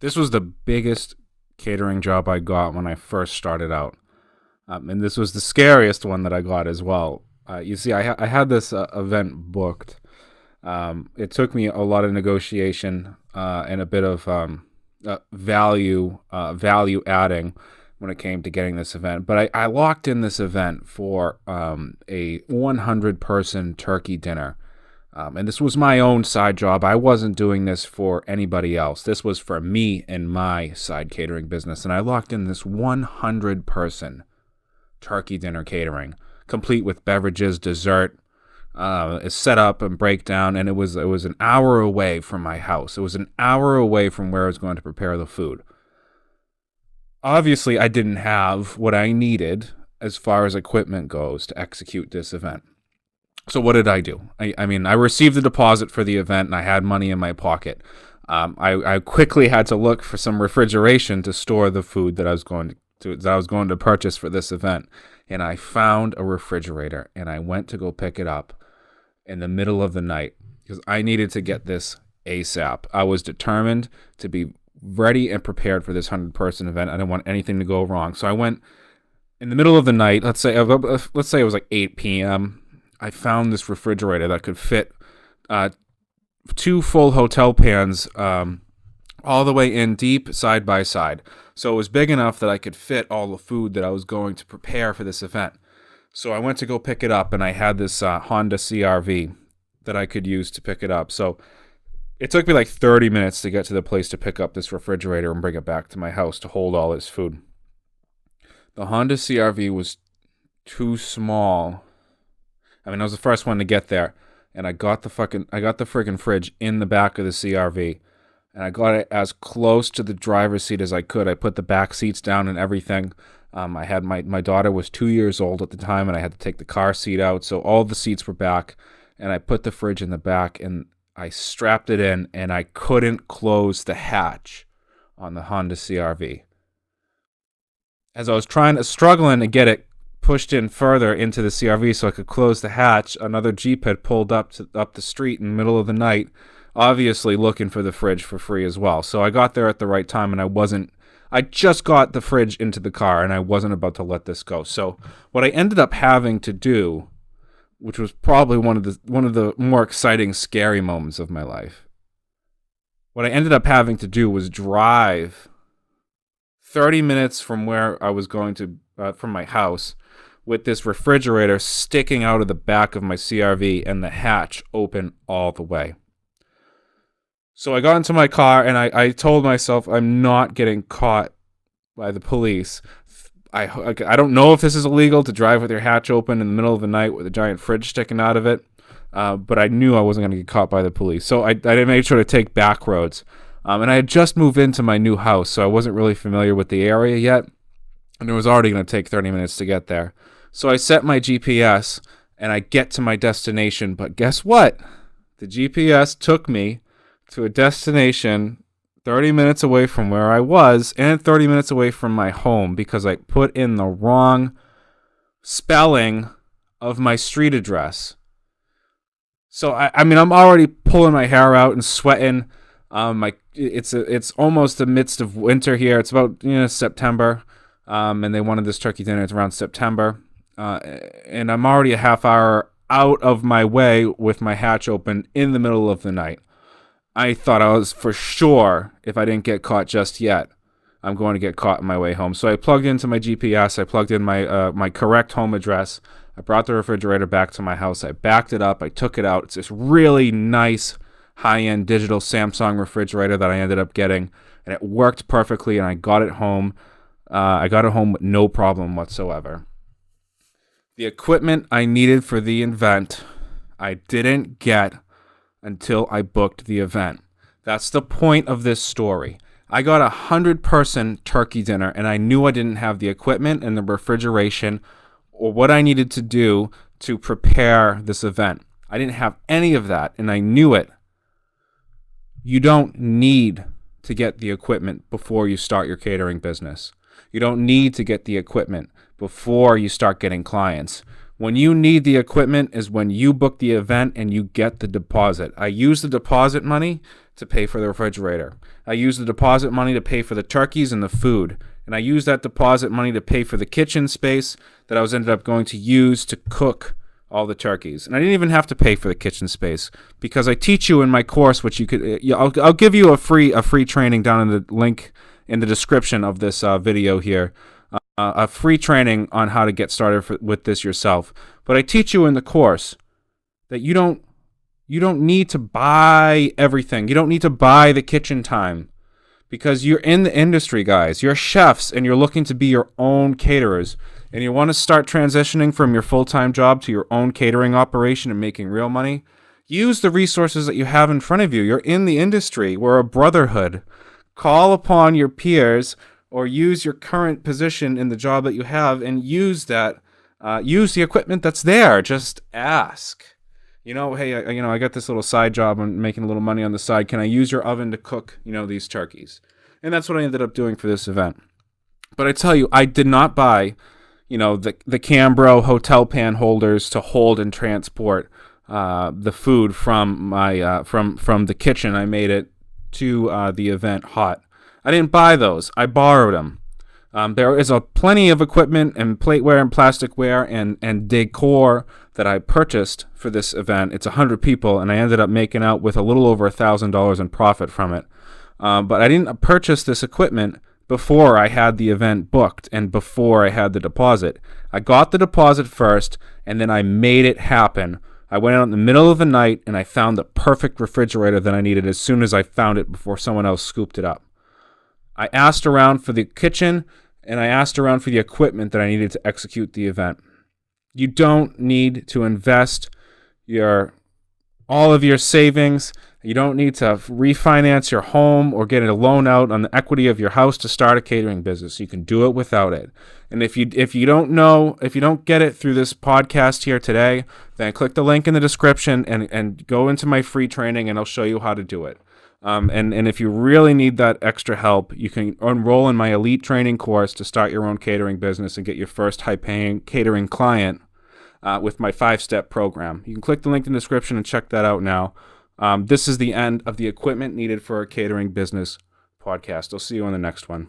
This was the biggest catering job I got when I first started out. And this was the scariest one that I got as well. You see, I had this event booked. It took me a lot of negotiation and a bit of value adding when it came to getting this event. But I locked in this event for a 100-person turkey dinner. And this was my own side job. I wasn't doing this for anybody else. This was for me and my side catering business. And I locked in this 100-person turkey dinner catering, complete with beverages, dessert, set up and breakdown. And it was an hour away from my house. It was an hour away from where I was going to prepare the food. Obviously, I didn't have what I needed as far as equipment goes to execute this event. So what did I do? I mean, I received the deposit for the event and I had money in my pocket. I quickly had to look for some refrigeration to store the food that I was going to purchase for this event. And I found a refrigerator and I went to go pick it up in the middle of the night because I needed to get this ASAP. I was determined to be ready and prepared for this 100-person event. I didn't want anything to go wrong. So I went in the middle of the night. Let's say it was like 8 p.m. I found this refrigerator that could fit 2 full hotel pans all the way in deep side by side. So it was big enough that I could fit all the food that I was going to prepare for this event. So I went to go pick it up, and I had this Honda CRV that I could use to pick it up. So it took me like 30 minutes to get to the place to pick up this refrigerator and bring it back to my house to hold all this food. The Honda CRV was too small. I mean, I was the first one to get there, and I got the freaking fridge in the back of the CRV, and I got it as close to the driver's seat as I could. I put the back seats down and everything. I had my daughter was 2 years old at the time, and I had to take the car seat out, so all the seats were back, and I put the fridge in the back, and I strapped it in, and I couldn't close the hatch on the Honda CRV. As I was struggling to get it pushed in further into the CRV so I could close the hatch, another Jeep had pulled up the street in the middle of the night, obviously looking for the fridge for free as well. So I got there at the right time, and I just got the fridge into the car, and I wasn't about to let this go. So what I ended up having to do, which was probably one of the more exciting, scary moments of my life, what I ended up having to do was drive 30 minutes from where I was going to, from my house, with this refrigerator sticking out of the back of my CRV and the hatch open all the way. So I got into my car and I told myself I'm not getting caught by the police. I don't know if this is illegal to drive with your hatch open in the middle of the night with a giant fridge sticking out of it, but I knew I wasn't going to get caught by the police. So I made sure to take back roads. And I had just moved into my new house, so I wasn't really familiar with the area yet, and it was already going to take 30 minutes to get there. So I set my GPS, and I get to my destination, but guess what? The GPS took me to a destination 30 minutes away from where I was and 30 minutes away from my home because I put in the wrong spelling of my street address. So, I mean, I'm already pulling my hair out and sweating. It's almost the midst of winter here. It's about September, and they wanted this turkey dinner. It's around September. And I'm already a half hour out of my way with my hatch open in the middle of the night. I thought I was for sure, if I didn't get caught just yet, I'm going to get caught on my way home. So I plugged into my GPS. I plugged in my correct home address. I brought the refrigerator back to my house. I backed it up. I took it out. It's this really nice high-end digital Samsung refrigerator that I ended up getting, and it worked perfectly, and I got it home. I got it home with no problem whatsoever. The equipment I needed for the event, I didn't get until I booked the event. That's the point of this story. I got a 100-person turkey dinner, and I knew I didn't have the equipment and the refrigeration or what I needed to do to prepare this event. I didn't have any of that, and I knew it. You don't need to get the equipment before you start your catering business. You don't need to get the equipment before you start getting clients. When you need the equipment is when you book the event and you get the deposit. I use the deposit money to pay for the refrigerator. I used the deposit money to pay for the turkeys and the food. And I used that deposit money to pay for the kitchen space that I was ended up going to use to cook all the turkeys. And I didn't even have to pay for the kitchen space because I teach you in my course, which you could, I'll give you a free training down in the link in the description of this video here. A free training on how to get started with this yourself. But I teach you in the course that you don't need to buy everything. You don't need to buy the kitchen time because you're in the industry, guys. You're chefs and you're looking to be your own caterers. And you want to start transitioning from your full-time job to your own catering operation and making real money. Use the resources that you have in front of you. You're in the industry. We're a brotherhood. Call upon your peers or use your current position in the job that you have and use that. Use the equipment that's there. Just ask. Hey, I got this little side job. I'm making a little money on the side. Can I use your oven to cook, these turkeys? And that's what I ended up doing for this event. But I tell you, I did not buy, the Cambro hotel pan holders to hold and transport the food from my from the kitchen. I made it to the event hot. I didn't buy those. I borrowed them. There is plenty of equipment and plateware and plasticware and decor that I purchased for this event. It's 100 people, and I ended up making out with a little over $1,000 in profit from it. But I didn't purchase this equipment before I had the event booked and before I had the deposit. I got the deposit first, and then I made it happen. I went out in the middle of the night, and I found the perfect refrigerator that I needed as soon as I found it before someone else scooped it up. I asked around for the kitchen, and I asked around for the equipment that I needed to execute the event. You don't need to invest all of your savings. You don't need to refinance your home or get a loan out on the equity of your house to start a catering business. You can do it without it. And if you don't get it through this podcast here today, then click the link in the description and go into my free training, and I'll show you how to do it. And if you really need that extra help, you can enroll in my elite training course to start your own catering business and get your first high-paying catering client with my 5-step program. You can click the link in the description and check that out now. This is the end of the equipment needed for a catering business podcast. I'll see you on the next one.